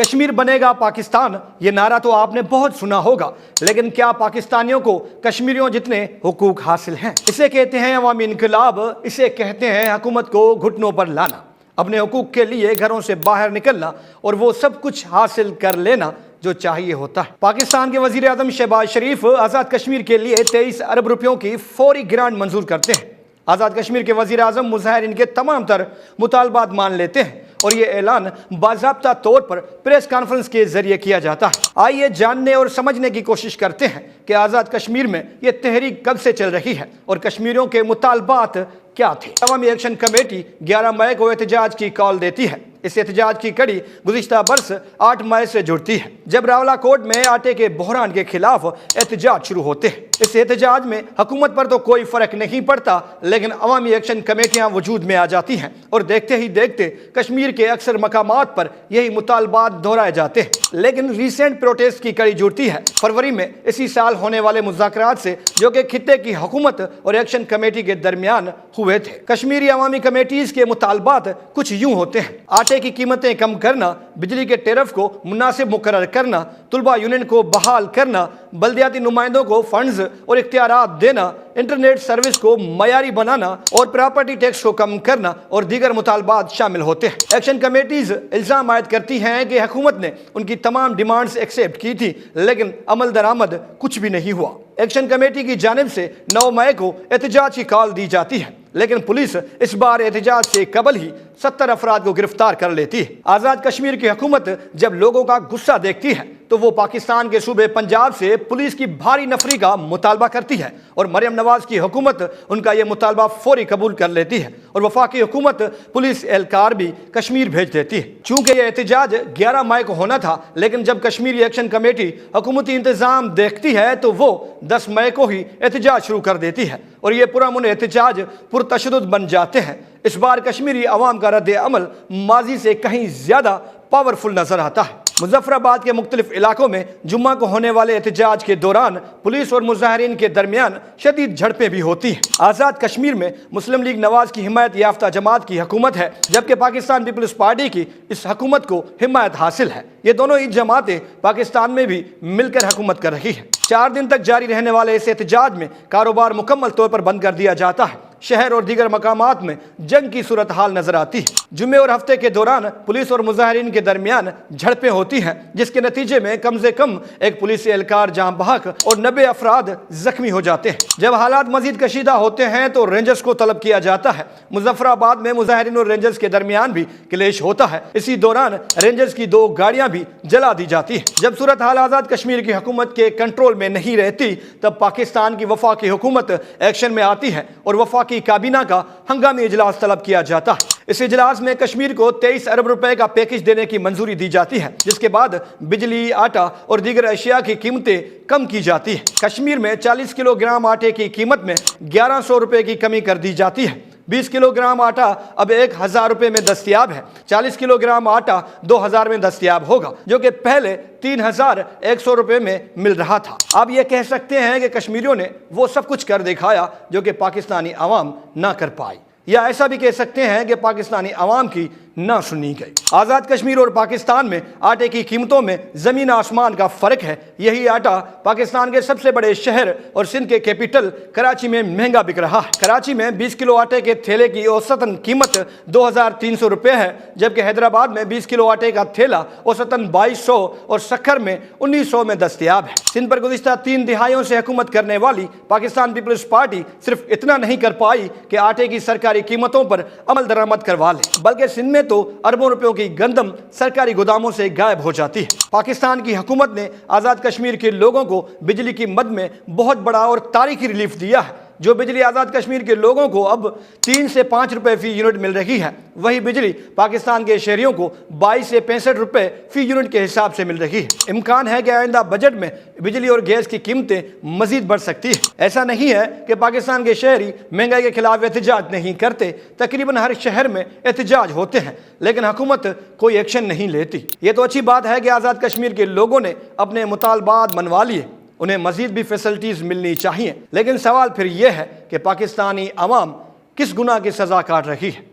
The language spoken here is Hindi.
कश्मीर बनेगा पाकिस्तान, ये नारा तो आपने बहुत सुना होगा, लेकिन क्या पाकिस्तानियों को कश्मीरियों जितने हुकूक हासिल हैं? इसे कहते हैं अवामी इनकलाब, इसे कहते हैं हुकूमत को घुटनों पर लाना, अपने हुकूक के लिए घरों से बाहर निकलना और वो सब कुछ हासिल कर लेना जो चाहिए होता है। पाकिस्तान के वजीर आजम शहबाज शरीफ आज़ाद कश्मीर के लिए 23 अरब रुपयों की फौरी ग्रांट मंजूर करते हैं। आज़ाद कश्मीर के वजीर आजम मुजाहिरीन के तमाम तर मुतालबात मान लेते हैं और ये ऐलान बाज़ाब्ता तौर पर प्रेस कॉन्फ्रेंस के जरिए किया जाता है। आइए जानने और समझने की कोशिश करते हैं कि आज़ाद कश्मीर में ये तहरीक कब से चल रही है और कश्मीरियों के मुतालबात क्या थे। अवामी एक्शन कमेटी 11 मई को एहतजाज की कॉल देती है। इस एहतजाज की कड़ी गुज़िश्ता बरस 8 मई से जुड़ती है, जब रावलाकोट में आटे के बहरान के खिलाफ एहतजाज शुरू होते हैं। इस एहतजाज में हुकूमत पर तो कोई फर्क नहीं पड़ता, लेकिन अवामी एक्शन कमेटियां वजूद में आ जाती हैं और देखते ही देखते कश्मीर के अक्सर मकामात पर यही मुतालबात दोहराए जाते हैं। लेकिन रिसेंट प्रोटेस्ट की कड़ी जुड़ती है फरवरी में इसी साल होने वाले मुज़ाकरात से, जो कि खित्ते की हुकूमत और एक्शन कमेटी के दरमियान हुए थे। कश्मीरी अवामी कमेटीज के मुतालबात कुछ यूं होते हैं: आटे की कीमतें कम करना, बिजली के टेरिफ को मुनासिब मुकर्रर करना, तुलबा यूनियन को बहाल करना, बल्दियाती नुमाइंदों को फंड्स और इख्तियारात देना, इंटरनेट सर्विस को मयारी बनाना और प्रॉपर्टी टैक्स को कम करना और दीगर मुतालबात शामिल होते हैं। एक्शन कमेटीज इल्जाम आयद करती हैं कि हुकूमत ने उनकी तमाम डिमांड्स एक्सेप्ट की थी, लेकिन अमल दरामद कुछ भी नहीं हुआ। एक्शन कमेटी की जानिब से 9 मई को एहतजाज की कॉल दी जाती है, लेकिन पुलिस इस बार एहतजाज से कबल ही 70 अफराद को गिरफ्तार कर लेती है। आज़ाद कश्मीर की हुकूमत जब लोगों का गुस्सा देखती है तो वो पाकिस्तान के सूबे पंजाब से पुलिस की भारी नफरी का मुतालबा करती है और मरियम नवाज की हुकूमत उनका ये मुतालबा फौरी कबूल कर लेती है और वफाकी हुकूमत पुलिस एहलकार भी कश्मीर भेज देती है। चूंकि यह एहतजाज 11 मई को होना था, लेकिन जब कश्मीरी एक्शन कमेटी हुकूमती इंतजाम देखती है तो वो 10 मई को ही एहतजाज शुरू कर देती है और ये पुरअमन एहतजाज पुरतशद्दुद बन जाते हैं। इस बार कश्मीरी अवाम का रद्द अमल माजी से कहीं ज्यादा पावरफुल नजर आता है। मुजफ्फराबाद के मुख्तलिफ इलाकों में जुम्मा को होने वाले एहतजाज के दौरान पुलिस और मुजाहिरीन के दरमियान शदीद झड़पें भी होती हैं। आज़ाद कश्मीर में मुस्लिम लीग नवाज की हिमायत याफ्ता जमात की हुकूमत है, जबकि पाकिस्तान पीपल्स पार्टी की इस हुकूमत को हिमायत हासिल है। ये दोनों ही जमातें पाकिस्तान में भी मिलकर हुकूमत कर रही है। 4 दिन तक जारी रहने वाले इस एहतजाज में कारोबार मुकम्मल तौर पर बंद कर दिया जाता है। शहर और दीगर मकामात में जंग की सूरत हाल नजर आती है। जुम्मे और हफ्ते के दौरान पुलिस और मुजाहिरीन के दरमियान झड़पें होती हैं, जिसके नतीजे में कम से कम एक पुलिस एहलकार जहां बहक और 90 अफराद जख्मी हो जाते हैं। जब हालात मजीद कशीदा होते हैं तो रेंजर्स को तलब किया जाता है। मुजफ्फराबाद में मुजाहिरीन और रेंजर्स के दरमियान भी क्लेश होता है। इसी दौरान रेंजर्स की 2 गाड़ियां भी जला दी जाती है। जब सूरत हाल आज़ाद कश्मीर की हुकूमत के कंट्रोल में नहीं रहती, तब पाकिस्तान की वफाकी हुकूमत एक्शन में आती है और वफाकी काबीना का हंगामी इजलास तलब किया जाता है। इस इजलास में कश्मीर को 23 अरब रुपए का पैकेज देने की मंजूरी दी जाती है, जिसके बाद बिजली, आटा और दीगर अशिया की कीमतें कम की जाती है। कश्मीर में 40 किलोग्राम आटे की कीमत में 1100 रुपए की कमी कर दी जाती है। 20 किलोग्राम आटा अब 1000 रुपए में दस्तयाब है। 40 किलोग्राम आटा 2000 में दस्तयाब होगा, जो कि पहले 3100 रुपए में मिल रहा था। आप ये कह सकते हैं कि कश्मीरियों ने वो सब कुछ कर दिखाया जो कि पाकिस्तानी आवाम ना कर पाई, या ऐसा भी कह सकते हैं कि पाकिस्तानी आवाम की ना सुनी गई। आज़ाद कश्मीर और पाकिस्तान में आटे की कीमतों में ज़मीन आसमान का फ़र्क है। यही आटा पाकिस्तान के सबसे बड़े शहर और सिंध के कैपिटल कराची में महंगा बिक रहा है। कराची में 20 किलो आटे के थैले की औसतन कीमत 2300 रुपये है, जबकि हैदराबाद में 20 किलो आटे का थैला औसतन 2200 और सक्खर में 1900 में दस्तयाब है। सिंध पर गुज़िश्ता 3 दिहाइयों से हुकूमत करने वाली पाकिस्तान पीपल्स पार्टी सिर्फ इतना नहीं कर पाई कि आटे की सरकारी कीमतों पर अमल दरामद करवा ले, बल्कि सिंध में तो अरबों रुपयों की गंदम सरकारी गोदामों से गायब हो जाती है। पाकिस्तान की हुकूमत ने आज़ाद कश्मीर के लोगों को बिजली की मद में बहुत बड़ा और तारीखी रिलीफ दिया है। जो बिजली आज़ाद कश्मीर के लोगों को अब 3 से 5 रुपए फी यूनिट मिल रही है, वही बिजली पाकिस्तान के शहरियों को 22 से 65 रुपए फी यूनिट के हिसाब से मिल रही है। इम्कान है कि आइंदा बजट में बिजली और गैस की कीमतें मजीद बढ़ सकती है। ऐसा नहीं है कि पाकिस्तान के शहरी महंगाई के खिलाफ एहतजाज नहीं करते। तकरीबन हर शहर में एहतजाज होते हैं, लेकिन हुकूमत कोई एक्शन नहीं लेती। ये तो अच्छी बात है कि आज़ाद कश्मीर के लोगों ने अपने मुतालबात मनवा लिए, उन्हें मजीद भी फैसिलिटीज़ मिलनी चाहिए। लेकिन सवाल फिर यह है कि पाकिस्तानी अवाम किस गुनाह की सज़ा काट रही है।